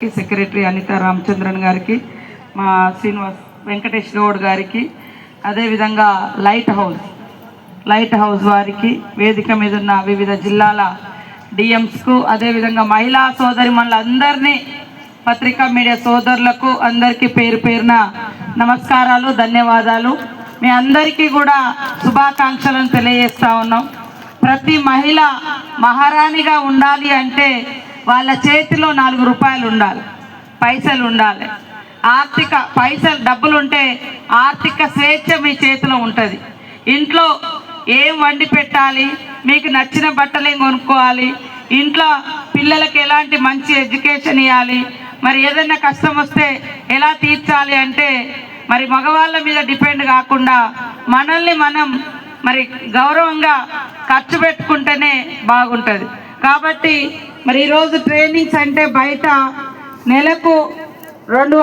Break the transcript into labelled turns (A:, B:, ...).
A: Secretary Anita Ramachandran గారికి, మా శ్రీనివాస్ వెంకటేష్ గౌడ్ గారికి, అదేవిధంగా లైట్ హౌస్ వారికి, వేదిక మీద ఉన్న వివిధ జిల్లాల డిఎంస్కు, అదేవిధంగా మహిళా సోదరిమణులందరినీ, పత్రికా మీడియా సోదరులకు అందరికీ పేరు పేరున నమస్కారాలు, ధన్యవాదాలు. మీ అందరికీ కూడా శుభాకాంక్షలను తెలియజేస్తా ఉన్నాం. ప్రతి మహిళ మహారాణిగా ఉండాలి అంటే వాళ్ళ చేతిలో 4 రూపాయలు ఉండాలి, పైసలు ఉండాలి. డబ్బులు ఉంటే ఆర్థిక స్వేచ్ఛ మీ చేతిలో ఉంటుంది. ఇంట్లో ఏం వండి పెట్టాలి, మీకు నచ్చిన బట్టలు ఏం కొనుక్కోవాలి, ఇంట్లో పిల్లలకి ఎలాంటి మంచి ఎడ్యుకేషన్ ఇవ్వాలి, మరి ఏదైనా కష్టం వస్తే ఎలా తీర్చాలి అంటే మరి మగవాళ్ళ మీద డిపెండ్ కాకుండా మనల్ని మనం మరి గౌరవంగా ఖర్చు పెట్టుకుంటేనే బాగుంటుంది. కాబట్టి మరి ఈరోజు ట్రైనింగ్స్ అంటే బయట నెలకు 200